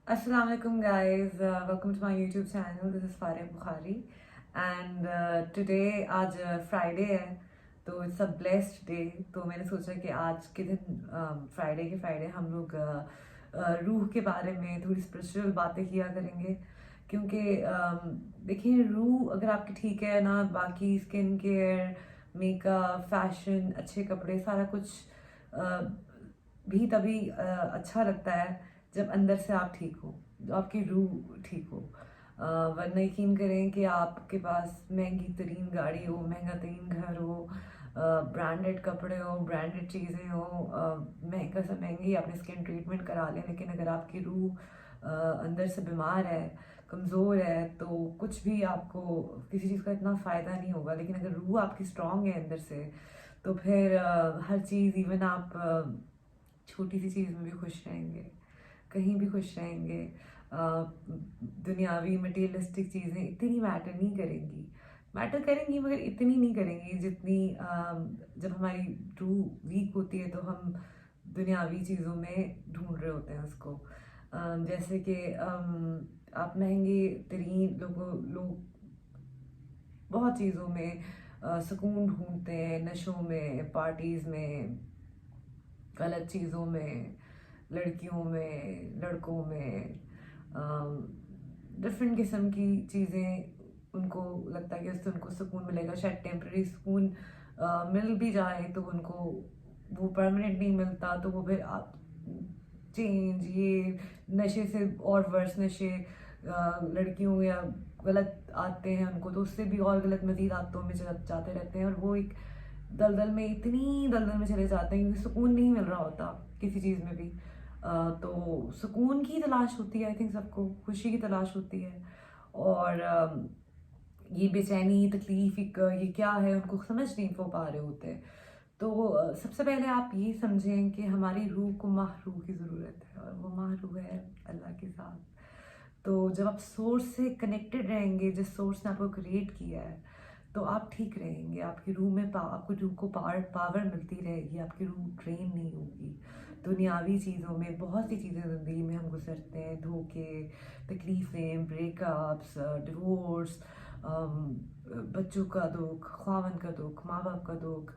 Assalamu alaikum guys, welcome to my YouTube channel. This is Faria Bukhari and today आज Friday है तो it's a blessed day. तो मैंने सोचा कि आज के दिन फ्राइडे हम लोग रूह के बारे में थोड़ी स्पिरिचुअल बातें किया करेंगे, क्योंकि देखिए रूह अगर आपकी ठीक है ना, बाकी स्किन केयर, मेकअप, फैशन, अच्छे कपड़े, सारा कुछ भी तभी अच्छा लगता है जब अंदर से आप ठीक हो, जो आपकी रूह ठीक हो। वरना यकीन करें कि आपके पास महंगी तरीन गाड़ी हो, महंगा तरीन घर हो, ब्रांडेड कपड़े हो, ब्रांडेड चीज़ें हो, महंगा से महंगी आपने स्किन ट्रीटमेंट करा लें, लेकिन अगर आपकी रूह अंदर से बीमार है, कमज़ोर है, तो कुछ भी आपको किसी चीज़ का इतना फ़ायदा नहीं होगा। लेकिन अगर रूह आपकी स्ट्रांग है अंदर से, तो फिर हर चीज़, इवन आप छोटी सी चीज़ में भी खुश रहेंगे, कहीं भी खुश रहेंगे। दुनियावी मटेरियलिस्टिक चीज़ें इतनी मैटर करेंगी मगर इतनी नहीं करेंगी जितनी जब हमारी रूह वीक होती है तो हम दुनियावी चीज़ों में ढूंढ रहे होते हैं उसको। जैसे कि आप महंगे तरीन लोग बहुत चीज़ों में सुकून ढूंढते हैं, नशों में, पार्टीज़ में, गलत चीज़ों में, लड़कियों में, लड़कों में, डिफरेंट किस्म की चीज़ें। उनको लगता है कि उससे उनको सुकून मिलेगा, शायद टेम्प्रेरी सुकून मिल भी जाए तो उनको वो परमानेंट नहीं मिलता, तो वो फिर आप चेंज, ये नशे से और वर्स नशे, लड़कियों या गलत आते हैं उनको, तो उससे भी और गलत मजीद आदतों में जाते रहते हैं, और वो एक इतनी दलदल में चले जाते हैं क्योंकि सुकून नहीं मिल रहा होता किसी चीज़ में भी। तो सुकून की तलाश होती है, आई थिंक सबको खुशी की तलाश होती है, और ये बेचैनी, तकलीफ, ये क्या है, उनको समझ नहीं पा रहे होते। तो सबसे पहले आप ये समझें कि हमारी रूह को माहरूह की ज़रूरत है, और वो माहरूह है अल्लाह के साथ। तो जब आप सोर्स से कनेक्टेड रहेंगे, जिस सोर्स ने आपको क्रिएट किया है, तो आप ठीक रहेंगे। आपकी रूह में आपको रूह को पावर मिलती रहेगी, आपकी रूह ड्रेन नहीं होगी। दुनियावी चीज़ों में बहुत सी चीज़ें ज़िंदगी में हम गुजरते हैं, धोखे, तकलीफ़ें, ब्रेकअप्स, डिवोर्स, बच्चों का दुख, ख़ावंद का दुख, माँ बाप का दुख,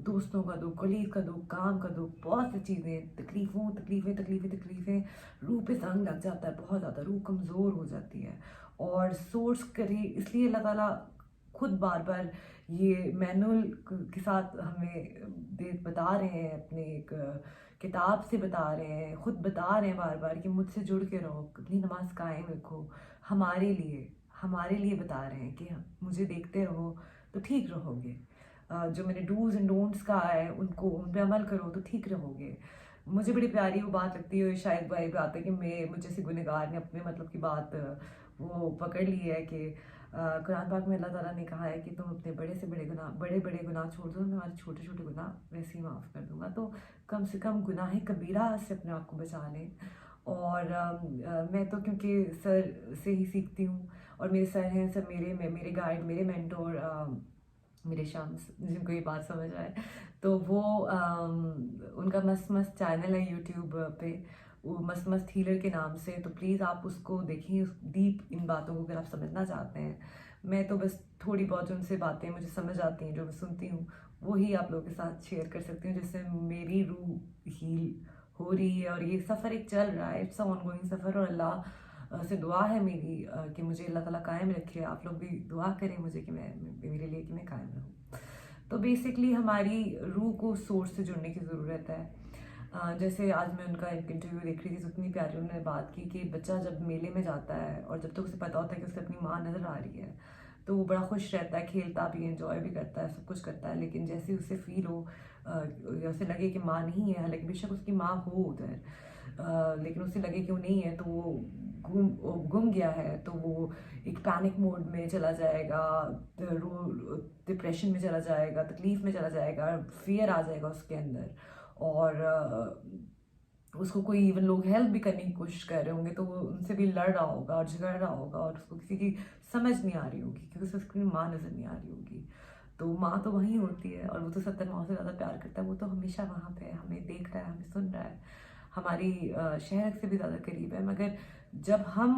दोस्तों का दुख, कलीग का दुख, काम का दुख, बहुत सी चीज़ें, तकलीफ़ें, रूह पे जंग लग जाता है बहुत ज़्यादा, रूह कमज़ोर हो जाती है। और सोर्स करे, इसलिए अल्लाह ताला खुद बार बार ये मैनुअल के साथ हमें बता रहे हैं, अपने एक किताब से बता रहे हैं, खुद बता रहे हैं बार बार कि मुझसे जुड़ के रहो, अपनी नमाज कायम रखो। हमारे लिए बता रहे हैं कि मुझे देखते रहो तो ठीक रहोगे। जो मैंने डूज एंड डोंट्स कहा है उनको, उन पे अमल करो तो ठीक रहोगे। मुझे बड़ी प्यारी वो बात लगती है, शायद भाई बात है कि मुझे से गुनहगार ने अपने मतलब की बात वो पकड़ ली है कि कुरान पाक में अल्लाह ताला ने कहा है कि तुम अपने बड़े बड़े गुनाह छोड़ दो, मैं तुम्हारे छोटे छोटे गुनाह वैसे ही माफ़ कर दूंगा। तो कम से कम गुनाह कबीरा से अपने आप को बचा लें। और मैं तो क्योंकि सर से ही सीखती हूँ, और मेरे सर हैं सर, मेरे गाइड, मेरे मेंटोर, मेरे शम्स, जिनको ये बात समझ आए, तो वो उनका मस्त मस्त चैनल है यूट्यूब पे, वो मस्त मस्त हीलर के नाम से। तो प्लीज़ आप उसको देखें, उस डीप इन बातों को अगर आप समझना चाहते हैं। मैं तो बस थोड़ी बहुत जो उनसे बातें मुझे समझ आती हैं, जो मैं सुनती हूँ, वही आप लोगों के साथ शेयर कर सकती हूँ, जिससे मेरी रूह हील हो रही है। और ये सफ़र एक चल रहा है, इट्स ऑन गोइंग सफ़र, और अल्लाह से दुआ है मेरी कि मुझे अल्लाह ताला कायम रखे। आप लोग भी दुआ करें मुझे कि मेरे लिए कि मैं कायम रहूँ। तो बेसिकली हमारी रूह को सोर्स से जुड़ने की ज़रूरत है। जैसे आज मैं उनका एक इंटरव्यू देख रही थी, तो इतनी प्यारी उन्होंने बात की कि बच्चा जब मेले में जाता है और जब तक उसे पता होता है कि उसे अपनी माँ नज़र आ रही है, तो वो बड़ा खुश रहता है, खेलता भी, एंजॉय भी करता है, सब कुछ करता है। लेकिन जैसे ही उसे फील हो या उसे लगे कि माँ नहीं है, हालांकि बेशक उसकी माँ हो उधर, लेकिन उसे लगे कि वो नहीं है, तो वो गुम गया है, तो वो एक पैनिक मोड में चला जाएगा, डिप्रेशन में चला जाएगा, तकलीफ में चला जाएगा, फियर आ जाएगा उसके अंदर। और उसको कोई इवन लोग हेल्प भी करने की कोशिश कर रहे होंगे तो वो उनसे भी लड़ रहा होगा और झगड़ रहा होगा, और उसको किसी की समझ नहीं आ रही होगी क्योंकि उसे उसकी माँ नज़र नहीं आ रही होगी। तो माँ तो वहीं होती है, और वो तो 70 माँ से ज़्यादा प्यार करता है, वो तो हमेशा वहाँ पे है, हमें देख रहा है, हमें सुन रहा है, ہماری شہر سے بھی زیادہ قریب ہے، مگر جب ہم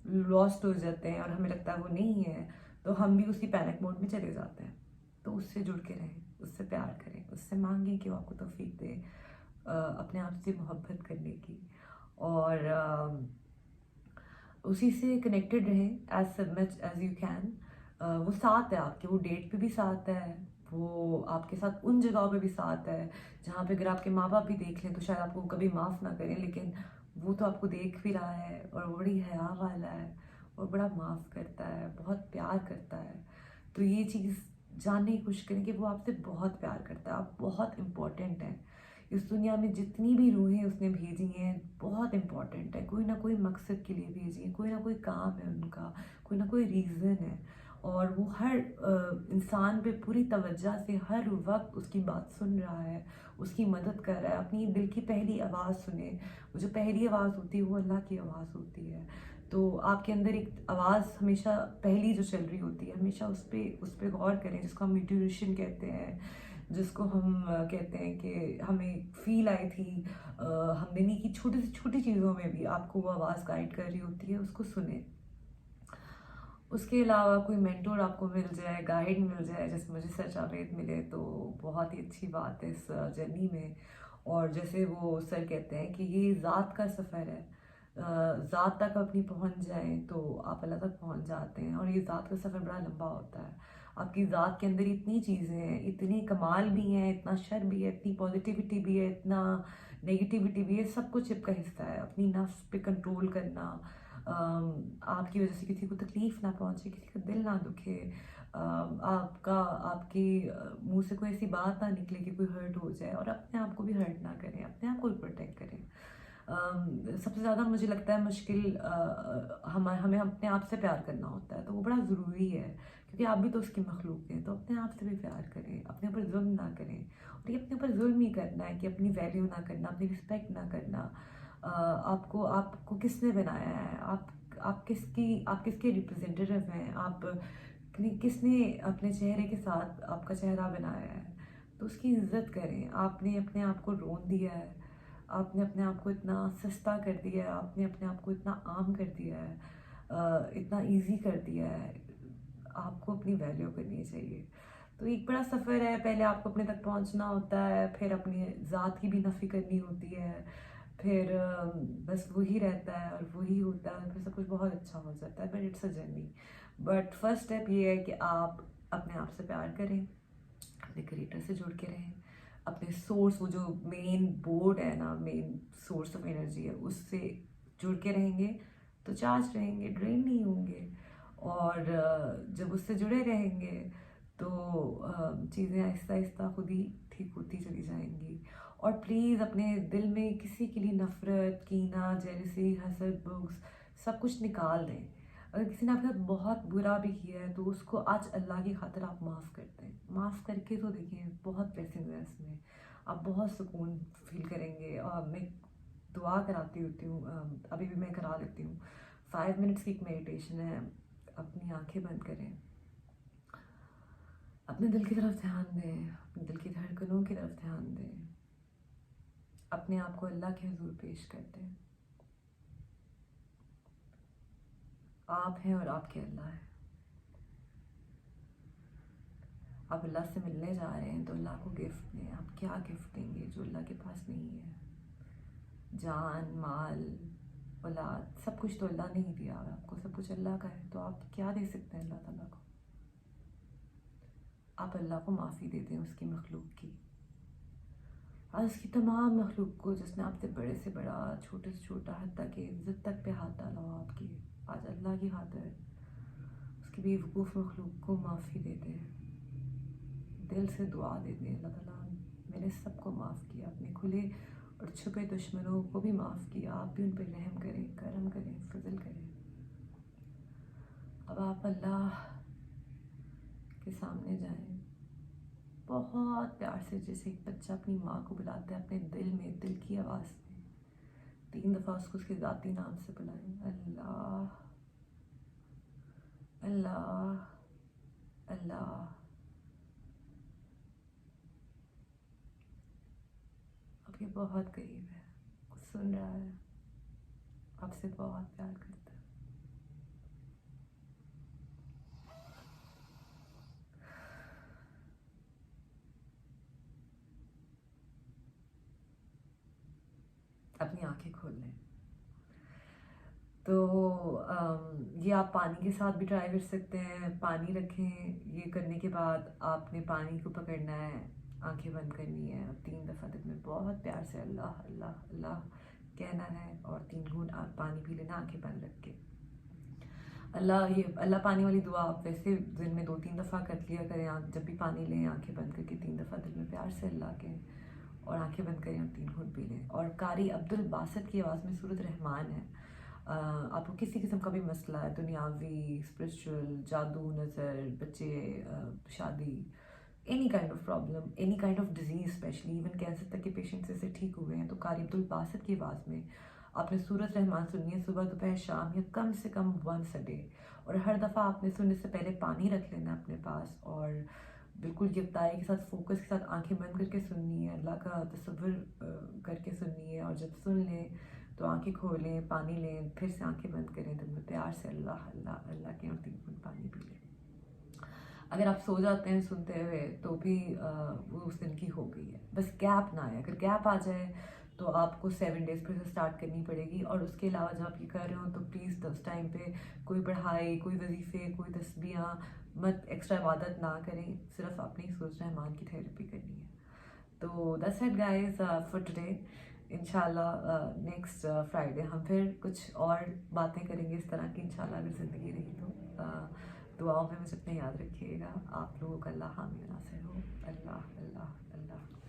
لاسٹ ہو جاتے ہیں اور ہمیں لگتا ہے وہ نہیں ہے تو ہم بھی اسی پینک موڈ میں چلے جاتے ہیں. تو اس سے جڑ کے رہیں، اس سے پیار کریں، اس سے مانگیں کہ وہ آپ کو توفیق دے اپنے آپ سے محبت کرنے کی، اور اسی سے کنیکٹڈ رہیں as much as you can. وہ ساتھ ہے آپ کے، وہ ڈیٹ پہ بھی ساتھ ہے، وہ آپ کے ساتھ ان جگہوں پہ بھی ساتھ ہے جہاں پہ اگر آپ کے ماں باپ بھی دیکھ لیں تو شاید آپ کو کبھی معاف نہ کریں، لیکن وہ تو آپ کو دیکھ بھی رہا ہے اور بڑی حیا والا ہے اور بڑا معاف کرتا ہے، بہت پیار کرتا ہے. تو یہ چیز جاننے کی کوشش کریں کہ وہ آپ سے بہت پیار کرتا ہے، آپ بہت امپورٹنٹ ہیں. اس دنیا میں جتنی بھی روحیں اس نے بھیجی ہیں بہت امپورٹنٹ ہے، کوئی نہ کوئی مقصد کے لیے بھیجی ہیں، کوئی نہ کوئی کام ہے ان کا، کوئی نہ کوئی ریزن ہے، اور وہ ہر انسان پہ پوری توجہ سے ہر وقت اس کی بات سن رہا ہے، اس کی مدد کر رہا ہے. اپنی دل کی پہلی آواز سنیں، وہ جو پہلی آواز ہوتی ہے وہ اللہ کی آواز ہوتی ہے. تو آپ کے اندر ایک آواز ہمیشہ پہلی جو چل رہی ہوتی ہے، ہمیشہ اس پہ غور کریں، جس کو ہم انٹیویشن کہتے ہیں، جس کو ہم کہتے ہیں کہ ہمیں فیل آئی تھی، ہم نے نہیں کی، چھوٹی سی چھوٹی چیزوں میں بھی آپ کو وہ آواز گائیڈ کر رہی ہوتی ہے، اس کو سنیں. اس کے علاوہ کوئی مینٹور آپ کو مل جائے، گائیڈ مل جائے، جیسے مجھے سر جاوید ملے تو بہت ہی اچھی بات ہے اس جرنی میں. اور جیسے وہ سر کہتے ہیں کہ یہ ذات کا سفر ہے، ذات تک اپنی پہنچ جائیں تو آپ اللہ تک پہنچ جاتے ہیں، اور یہ ذات کا سفر بڑا لمبا ہوتا ہے. آپ کی ذات کے اندر اتنی چیزیں ہیں، اتنے کمال بھی ہیں، اتنا شر بھی ہے، اتنی پازیٹیوٹی بھی ہے، اتنا نگیٹیوٹی بھی ہے، سب کچھ آپ کا حصہ ہے. اپنی نفس پہ کنٹرول کرنا، آپ کی وجہ سے کسی کو تکلیف نہ پہنچے، کسی کا دل نہ دکھے، آپ کے منہ سے کوئی ایسی بات نہ نکلے کہ کوئی ہرٹ ہو جائے، اور اپنے آپ کو بھی ہرٹ نہ کریں، اپنے آپ کو بھی پروٹیکٹ کریں. سب سے زیادہ مجھے لگتا ہے مشکل ہمیں اپنے آپ سے پیار کرنا ہوتا ہے، تو وہ بڑا ضروری ہے کیونکہ آپ بھی تو اس کی مخلوق ہیں. تو اپنے آپ سے بھی پیار کریں، اپنے اوپر ظلم نہ کریں، اور یہ اپنے اوپر ظلم ہی کرنا ہے کہ اپنی ویلیو نہ کرنا، اپنی رسپیکٹ نہ کرنا. آپ کو کس نے بنایا ہے، آپ کس کے ریپرزینٹیو ہیں، آپ کس نے اپنے چہرے کے ساتھ آپ کا چہرہ بنایا ہے، تو اس کی عزت کریں. آپ نے اپنے آپ کو رون دیا ہے، آپ نے اپنے آپ کو اتنا سستا کر دیا ہے، آپ نے اپنے آپ کو اتنا عام کر دیا ہے، اتنا ایزی کر دیا ہے. آپ کو اپنی ویلیو کرنی چاہیے. تو ایک بڑا سفر ہے، پہلے آپ کو اپنے تک پہنچنا ہوتا ہے، پھر اپنی ذات کی بھی نفی کرنی ہوتی ہے، پھر بس وہی رہتا ہے اور وہی ہوتا ہے، پھر سب کچھ بہت اچھا ہو جاتا ہے. But it's a journey. But first step یہ ہے کہ آپ اپنے آپ سے پیار کریں، اپنے کریٹر سے جڑ کے رہیں، اپنے سورس، وہ جو مین بورڈ ہے نا، مین سورس آف انرجی ہے، اس سے جڑ کے رہیں گے تو چارج رہیں گے، ڈرین نہیں ہوں گے. اور جب اس سے جڑے رہیں گے تو چیزیں آہستہ آہستہ خود ہی ٹھیک ہوتی چلی جائیں گی. اور پلیز اپنے دل میں کسی کے لیے نفرت، کینہ، جیلسی، حسد، بغض سب کچھ نکال دیں. اگر کسی نے آپ کے ساتھ بہت برا بھی کیا ہے تو اس کو آج اللہ کی خاطر آپ معاف کرتے ہیں، معاف کر کے تو دیکھیں، بہت بلیسنگ ہے اس میں، آپ بہت سکون فیل کریں گے. اور میں دعا کراتی ہوتی ہوں، ابھی بھی میں کرا لیتی ہوں. 5 منٹس کی ایک میڈیٹیشن ہے. اپنی آنکھیں بند کریں، اپنے دل کی طرف دھیان دیں، اپنے دل کی دھڑکنوں کی طرف دھیان دیں، اپنے آپ کو اللہ کے حضور پیش کر دیں. آپ ہیں اور آپ کے اللہ ہیں. آپ اللہ سے ملنے جا رہے ہیں تو اللہ کو گفٹ دیں. آپ کیا گفٹ دیں گے جو اللہ کے پاس نہیں ہے؟ جان، مال، اولاد، سب کچھ تو اللہ نے ہی دیا، اور آپ کو سب کچھ اللہ کا ہے، تو آپ کیا دے سکتے ہیں اللہ تعالیٰ کو؟ آپ اللہ کو معافی دے دیں اس کی مخلوق کی، اور اس کی تمام مخلوق کو جس نے آپ سے بڑے سے بڑا، چھوٹے سے چھوٹا، حتیٰ کہ عزت تک پہ ہاتھ ڈالا ہو آپ کی، آج اللہ کی خاطر اس کی بیوقوف مخلوق کو معافی دے دیں. دل سے دعا دے دیں، اللہ تعالیٰ میں نے سب کو معاف کیا، اپنے کھلے اور چھپے دشمنوں کو بھی معاف کیا، آپ بھی ان پہ رحم کریں، کرم کریں، فضل کریں. اب آپ اللہ کے سامنے جائیں، بہت پیار سے، جیسے ایک بچہ اپنی ماں کو بلاتا ہے اپنے دل میں، دل کی آواز میں 3 دفعہ اس کو اس کے ذاتی نام سے بلائیں. اللہ، اللہ، اللہ. آپ کے بہت قریب ہے، सुन रहा है, आपसे बहुत प्यार करता है. अपनी आंखें खोल लें. तो ये आप पानी के साथ भी ट्राई कर सकते हैं. पानी रखें, ये करने के बाद आपने पानी को पकड़ना है, आंखें बंद करनी है और 3 दफ़ा दिल में बहुत प्यार से अल्लाह अल्लाह अल्लाह कहना है और 3 घूंट पानी पी लेना आंखें बंद रख के. अल्लाह पानी वाली दुआ आप वैसे दिन में 2-3 दफ़ा कर लिया करें. आप जब भी पानी लें आंखें बंद करके 3 दफ़ा दिल में प्यार से अल्लाह के और आंखें बंद करें और 3 घूंट पी लें. और कारी अब्दुल बासित की आवाज़ में सूरत रहमान है. आपको किसी किस्म का भी मसला है, दुनियावी, स्पिरिचुअल, जादू, नज़र, बच्चे, शादी, any kind of problem, any kind of disease, specially even cancer तक के पेशेंट्स से ठीक हुए हैं, तो कारी अब्दुल बासित की आवाज़ में आपने सूरत रहमान सुननी है सुबह, दोपहर, शाम या कम से कम वंस अ डे. और हर दफ़ा आपने सुनने से पहले पानी रख लेना अपने पास और बिल्कुल यकताई के साथ, फोकस के साथ आंखें बंद करके सुननी है, अल्लाह का तसव्वुर करके सुननी है. और जब सुन लें तो आंखें खोलें, पानी लें, फिर से आंखें बंद करें, दिल में प्यार से अल्लाह अल्लाह अल्लाह के और 3 घूंट पानी पी लें. अगर आप सो जाते हैं सुनते हुए तो भी वो उस दिन की हो गई है. बस गैप ना आए. अगर गैप आ जाए तो आपको 7 डेज़ फिर से स्टार्ट करनी पड़ेगी. और उसके अलावा जब आप ये कर रहे हो तो प्लीज़ उस टाइम पे कोई पढ़ाई, कोई वजीफ़े, कोई तस्बीहां मत, एक्स्ट्रा इबादत ना करें. सिर्फ अपनी सूरज रहमान की थेरेपी करनी है. तो that's it guys for today. इंशाल्लाह नेक्स्ट फ्राइडे हम फिर कुछ और बातें करेंगे इस तरह की, इंशाल्लाह अगर ज़िंदगी रही तो. दुआओं में मुझे अपने याद रखिएगा. आप लोगों का अल्लाह हामी नासिर हो. अल्लाह अल्लाह अल्लाह.